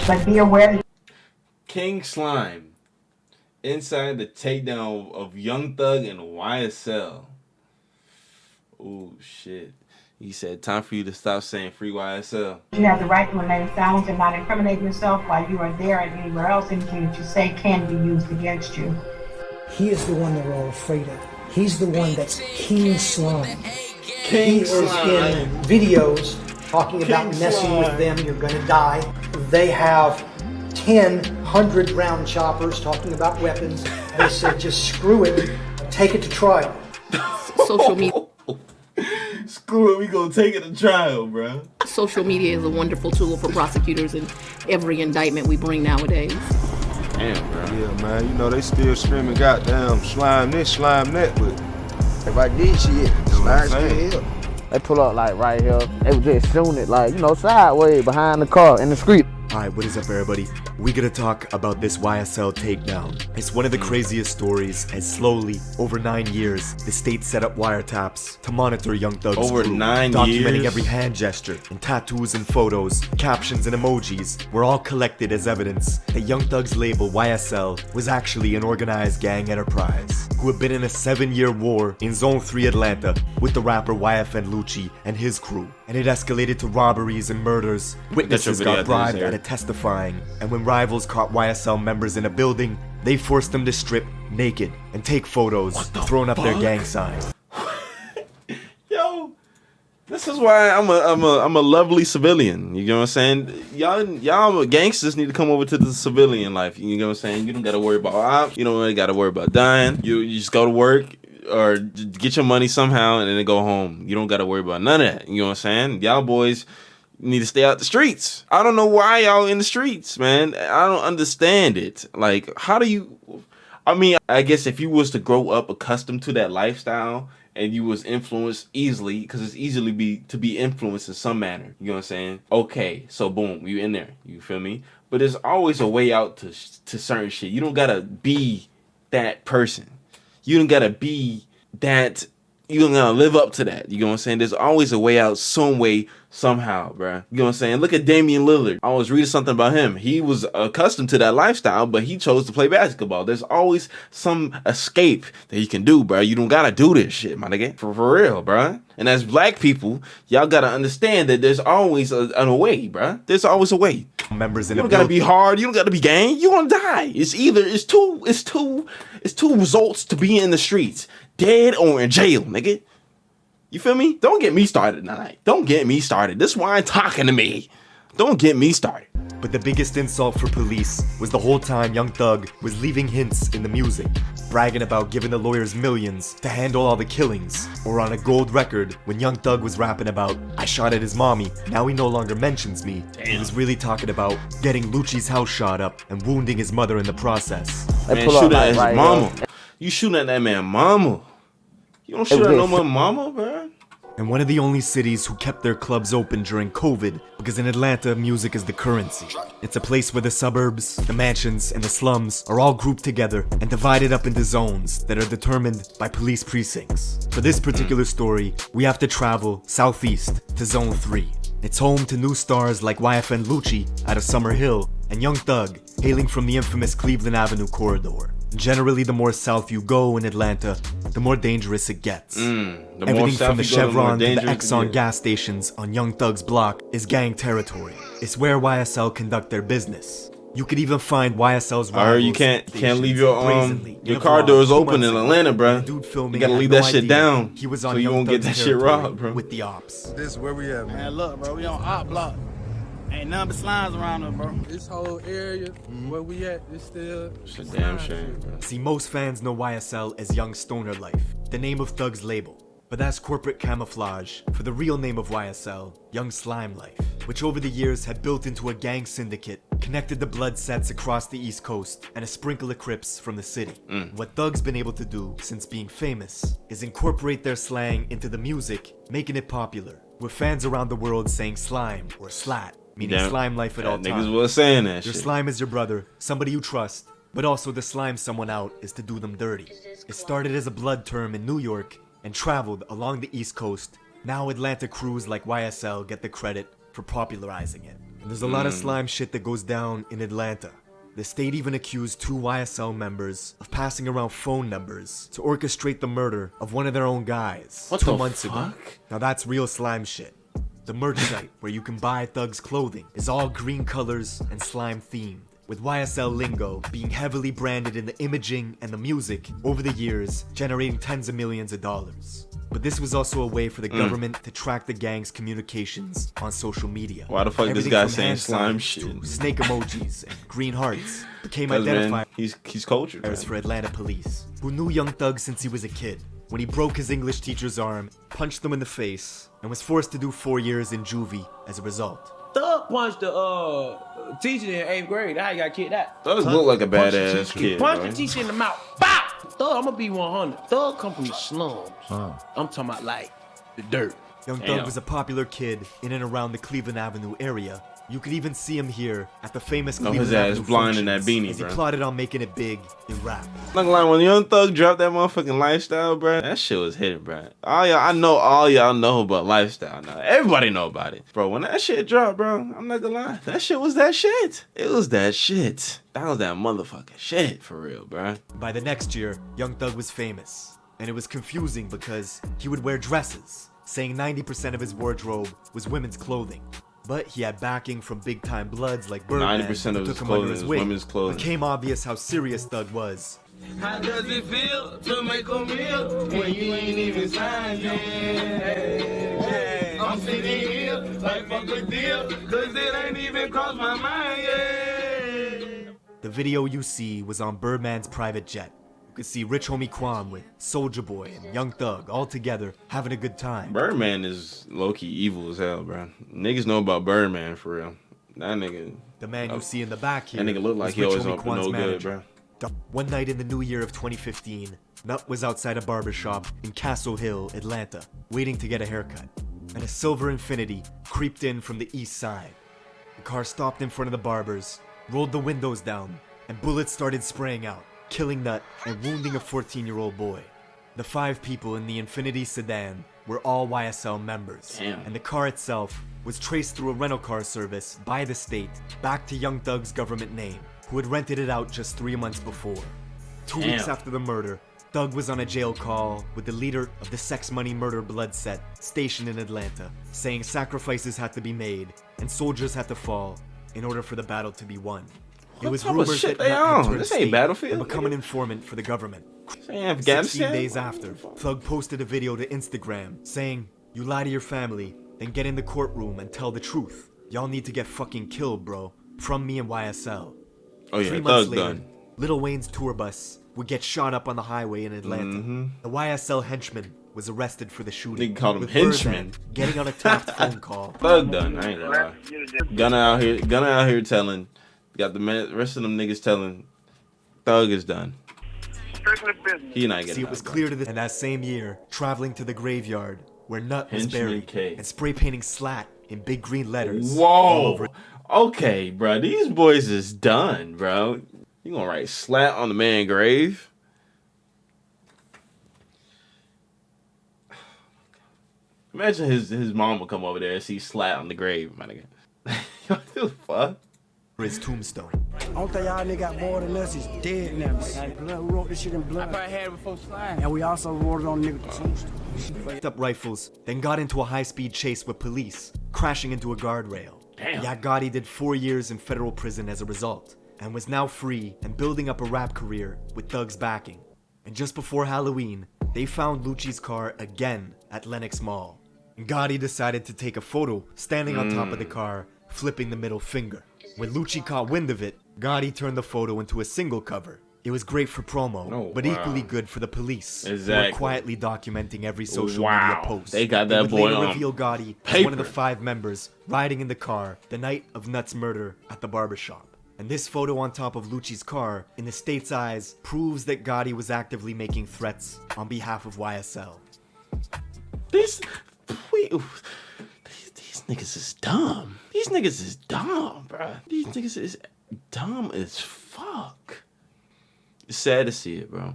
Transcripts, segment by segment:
But be aware that King Slime inside the takedown of Young Thug and YSL. Oh shit. He said, time for you to stop saying free YSL. you have the right to remain silent and not incriminate yourself while you are there and anywhere else. Anything that you say can be used against you. He is the one they're all afraid of. He's the one that's King Slime. King He is Slime. in videos talking about King messing Slime. with them, you're gonna die. They have 10, 100 round choppers talking about weapons. They said just screw it, take it to trial. Social media. Screw it, we gonna take it to trial, bro. Social media is a wonderful tool for prosecutors in every indictment we bring nowadays. Damn, bro. Yeah, man, you know they still screaming goddamn slime this, slime that, but if I did shit, slime still here. They pull up like right here. They was just shooting it like, you know, sideways behind the car in the street. Alright, what is up everybody? We gotta talk about this YSL takedown. It's one of the craziest stories as slowly, over 9 years, the state set up wiretaps to monitor Young Thug's Over crew, 9 documenting years? every hand gesture, and tattoos and photos, captions and emojis were all collected as evidence that Young Thug's label YSL was actually an organized gang enterprise who had been in a 7-year war in Zone 3 Atlanta with the rapper YFN Lucci and his crew. And it escalated to robberies and murders. Witnesses video got after bribed this out aired. of testifying, and when rivals caught YSL members in a building, they forced them to strip naked and take photos, throwing up their gang sign. Yo, this is why I'm a lovely civilian. You know what I'm saying? Y'all gangsters need to come over to the civilian life. You know what I'm saying? You don't gotta worry about ops. You don't really gotta worry about dying. You just go to work or get your money somehow and then go home. You don't gotta worry about none of that. You know what I'm saying? Y'all boys need to stay out the streets. I don't know why y'all in the streets, man. I don't understand it. Like, how do you... I mean, I guess if you was to grow up accustomed to that lifestyle and you was influenced easily, because it's easily to be influenced in some manner. You know what I'm saying? Okay, so boom, you in there. You feel me? But there's always a way out to certain shit. You don't gotta be that person. You don't gotta be that... You don't gotta live up to that. You know what I'm saying? There's always a way out some way, somehow, bruh. You know what I'm saying? Look at Damian Lillard. I was reading something about him. He was accustomed to that lifestyle, but he chose to play basketball. There's always some escape that you can do, bruh. You don't gotta do this shit, my nigga. For real, bruh. And as black people, y'all gotta understand that there's always a way, bruh. There's always a way. Members in You a don't gotta building. be hard. You don't gotta be gang. You gonna die. It's two results to be in the streets: dead or in jail, nigga. You feel me? Don't get me started tonight. Don't get me started. This why talking to me. Don't get me started. But the biggest insult for police was the whole time Young Thug was leaving hints in the music, bragging about giving the lawyers millions to handle all the killings, or on a gold record when Young Thug was rapping about, I shot at his mommy, now he no longer mentions me. He was really talking about getting Lucci's house shot up and wounding his mother in the process. They Man, pull up shoot at like his right mama. here. You shooting at that man mama. You don't shoot at was no it. more mama, bro. And one of the only cities who kept their clubs open during COVID, because in Atlanta, music is the currency. It's a place where the suburbs, the mansions, and the slums are all grouped together and divided up into zones that are determined by police precincts. For this particular story, we have to travel southeast to Zone 3. It's home to new stars like YFN Lucci out of Summer Hill and Young Thug, hailing from the infamous Cleveland Avenue corridor. Generally, the more south you go in Atlanta, the more dangerous it gets. The more Everything south from the you go, the more Chevron to the dangerous it Exxon gets. gas stations on Young Thug's block is gang territory. It's where YSL conduct their business. You could even find YSL's I heard you rivals can't leave your brazenly in a car vlog doors 2 open months in ago. Atlanta, bro. The dude filming You gotta had leave no that shit idea down. He was so on you Young won't get Thug's that shit territory robbed, bro. with the ops. This is where we at, man. Man, look, bro, we on op block. Ain't nothing but slimes around us, bro. This whole area where we at, it's still... It's a damn shame, bro. See, most fans know YSL as Young Stoner Life, the name of Thug's label. But that's corporate camouflage for the real name of YSL, Young Slime Life, which over the years had built into a gang syndicate, connected the blood sets across the East Coast, and a sprinkle of Crips from the city. What Thug's been able to do since being famous is incorporate their slang into the music, making it popular, with fans around the world saying slime or slat, meaning Damn. slime life at all Niggas times. was saying that Your shit. slime is your brother, somebody you trust, but also to slime someone out is to do them dirty. It started as a blood term in New York and traveled along the East Coast. Now Atlanta crews like YSL get the credit for popularizing it. And there's a lot of slime shit that goes down in Atlanta. The state even accused 2 YSL members of passing around phone numbers to orchestrate the murder of one of their own guys What 2 the months ago. fuck? Now that's real slime shit. The merch site where you can buy Thug's clothing is all green colors and slime themed, with YSL lingo being heavily branded in the imaging and the music over the years, generating tens of millions of dollars. But this was also a way for the government to track the gang's communications on social media. Why the fuck this Everything guy from saying hand slime signs shit? to snake emojis and green hearts became 'Cause, man, identifiers he's cultured, man. for Atlanta police, who knew Young Thug since he was a kid, when he broke his English teacher's arm, punched him in the face, and was forced to do 4 years in juvie as a result. Thug punched the teacher in 8th grade. How you got kicked out? Thug look like a Punched the badass teacher. kid, Punched bro. the teacher in the mouth. Bow! Thug, I'm gonna be 100. Thug come from the slums. I'm talking about like the dirt. Young Damn. Thug was a popular kid in and around the Cleveland Avenue area. You could even see him here at the famous No, Cleveland his ass Avenue blind in that functions beanie, as he bro. plotted on making it big in rap. Not gonna lie, when Young Thug dropped that motherfucking Lifestyle, bro, that shit was hitting, bro. I know all y'all know about Lifestyle now. Everybody know about it. Bro, when that shit dropped, bro, I'm not gonna lie. That shit was that shit. It was that shit. That was that motherfucking shit, for real, bro. By the next year, Young Thug was famous, and it was confusing because he would wear dresses, saying 90% of his wardrobe was women's clothing. But he had backing from big-time bloods like Birdman, 90% who of his took him under clothing his is wing. women's clothing. It became obvious how serious Thug was. How does it feel to make a meal when you ain't even signed yet? I'm sitting here like fuck a deal, cause it ain't even crossed my mind yet. The video you see was on Birdman's private jet. You could see Rich Homie Quan with Soulja Boy and Young Thug all together having a good time. Birdman is low-key evil as hell, bro. Niggas know about Birdman, for real. That nigga... The man you see in the back here That nigga look like was he Rich always Homie up to Quan's no good, manager. bro. One night in the new year of 2015, Nut was outside a barbershop in Castle Hill, Atlanta, waiting to get a haircut. And a silver Infiniti creeped in from the east side. The car stopped in front of the barber's, rolled the windows down, and bullets started spraying out, killing Nut and wounding a 14-year-old boy. The 5 people in the Infiniti sedan were all YSL members, Damn. and the car itself was traced through a rental car service by the state back to Young Thug's government name, who had rented it out just 3 months before. 2 weeks Damn. after the murder, Thug was on a jail call with the leader of the Sex Money Murder Blood set stationed in Atlanta, saying sacrifices had to be made and soldiers had to fall in order for the battle to be won. What type of shit they on? This ain't Battlefield, and become an nigga. informant for the government. This ain't 16 Afghanistan. days after, Thug posted a video to Instagram saying, "You lie to your family, then get in the courtroom and tell the truth. Y'all need to get fucking killed, bro. From me and YSL." Oh yeah, 3 months Thug later, done. Lil Wayne's tour bus would get shot up on the highway in Atlanta. The YSL henchman was arrested for the shooting. Nigga called him with henchman. Birdman getting on a tapped phone call. Thug done. I ain't gonna lie. Gunna out here telling. Got the rest of them niggas telling. Thug is done. He not See, getting it was out, bro. clear to this. And that same year, traveling to the graveyard where Nut was Henchman buried K. and spray painting slat in big green letters all Whoa. over it. Okay, bro. These boys is done, bro. You gonna write slat on the man's grave? Imagine his mom would come over there and see slat on the grave, my nigga. What the fuck? his tombstone. Only thing y'all nigga got more than us is dead now. Blood, we wrote this shit in blood. I probably had it before slime. And we also wrote it on nigga tombstone. Picked up rifles, then got into a high-speed chase with police, crashing into a guardrail. Damn. Yak Gotti did 4 years in federal prison as a result, and was now free and building up a rap career with Thug's backing. And just before Halloween, they found Lucci's car again at Lenox Mall. And Gotti decided to take a photo standing on top of the car, flipping the middle finger. When Lucci caught wind of it, Gotti turned the photo into a single cover. It was great for promo, Oh, but wow. equally good for the police, who Exactly. were quietly documenting every social Wow. media post. They got that would boy later on reveal Gotti as one of the paper. 5 members riding in the car the night of Nut's murder at the barbershop. And this photo on top of Lucci's car, in the state's eyes, proves that Gotti was actively making threats on behalf of YSL. These niggas is dumb. These niggas is dumb, bruh. These niggas is dumb as fuck. It's sad to see it, bro.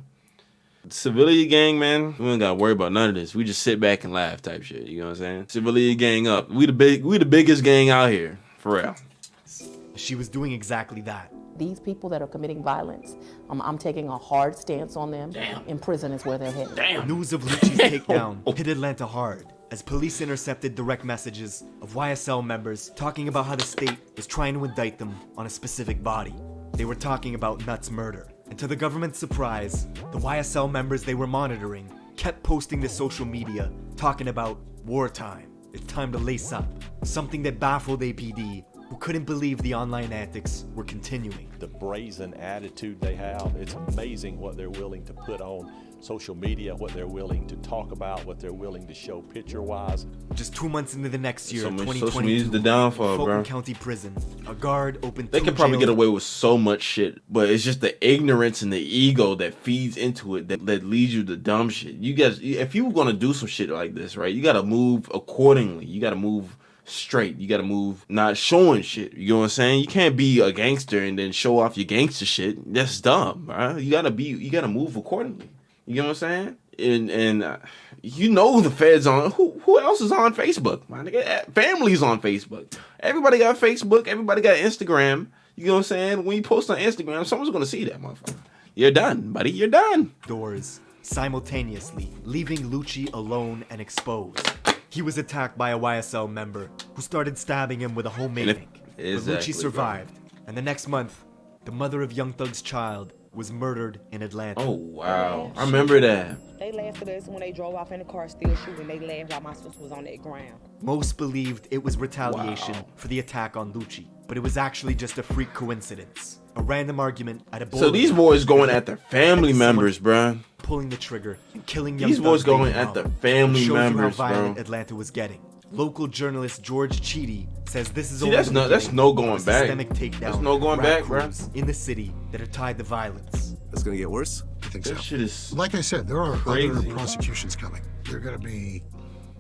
Civilian gang, man, we don't gotta worry about none of this. We just sit back and laugh type shit. You know what I'm saying? Civilian gang up. We the biggest gang out here, for real. She was doing exactly that. These people that are committing violence, I'm taking a hard stance on them. In prison is where they're headed. News of Lucci's takedown hit Atlanta hard as police intercepted direct messages of YSL members talking about how the state was trying to indict them on a specific body. They were talking about Nutt's murder. And to the government's surprise, the YSL members they were monitoring kept posting to social media talking about wartime. It's time to lace up. Something that baffled APD, who couldn't believe the online antics were continuing. The brazen attitude they have, it's amazing what they're willing to put on social media, what they're willing to talk about, what they're willing to show picture-wise. Just 2 months into the next year, So much 2022, social media's the downfall, Fulton bro. County Prison, a guard opened They two could probably jails- get away with so much shit, but it's just the ignorance and the ego that feeds into it that leads you to dumb shit. You guys, if you were gonna do some shit like this, right, you gotta move accordingly. You gotta move straight. You gotta move not showing shit. You know what I'm saying? You can't be a gangster and then show off your gangster shit. That's dumb, right? You gotta move accordingly. You know what I'm saying? And you know the feds on who else is on Facebook? My nigga, families on Facebook. Everybody got Facebook. Everybody got Instagram. You know what I'm saying? When you post on Instagram, someone's gonna see that motherfucker. You're done, buddy. You're done. Doors simultaneously, leaving Lucci alone and exposed. He was attacked by a YSL member who started stabbing him with a homemade knife. But Lucci survived, and the next month, the mother of Young Thug's child was murdered in Atlanta. Oh wow, I remember that. They laughed at us when they drove off in the car still shooting. They laughed while my sister was on that ground. Most believed it was retaliation for the attack on Lucci, but it was actually just a freak coincidence. A random argument at a bowling. So these boys going at their family members, bruh. Pulling the trigger, killing Young These boys Thug's going baby at mom. their family Shows members, you how violent bro. Atlanta was getting. Local journalist George Cheedy says this is See, only that's the no- that's beginning no of going a back. systemic takedown That's no going of rap back, bro. crews in the city that are tied to violence. It's gonna get worse? I think That so. shit is Like I said, there are crazy. other prosecutions coming. They're going to be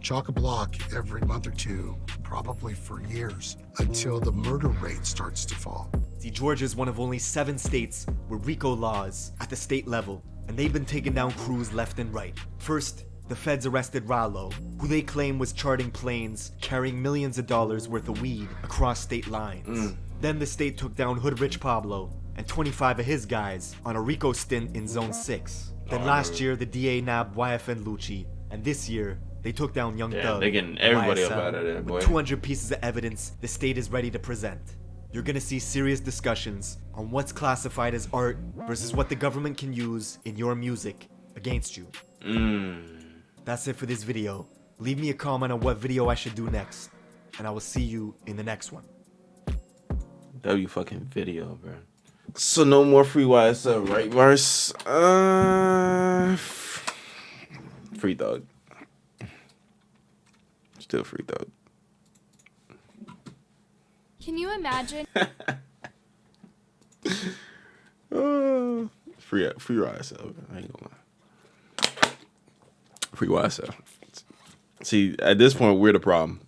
chock-a-block every month or two, probably for years, until the murder rate starts to fall. See, Georgia is one of only 7 states with RICO laws at the state level, and they've been taking down crews left and right. First, the feds arrested Rallo, who they claim was charting planes carrying millions of dollars worth of weed across state lines. Then the state took down Hood Rich Pablo and 25 of his guys on a RICO stint in Zone 6. Then last year, the DA nabbed YFN Lucci, and this year, they took down Young Damn, Thug. they getting and everybody up YSL. out of there, boy. With 200 pieces of evidence the state is ready to present. You're gonna see serious discussions on what's classified as art versus what the government can use in your music against you. That's it for this video. Leave me a comment on what video I should do next, and I will see you in the next one. W fucking video, bro. So no more free YSL, right, Vars? Free Thug. Still Free Thug. Can you imagine? Free YSL. I ain't gonna lie. Free YSL. See, at this point, we're the problem.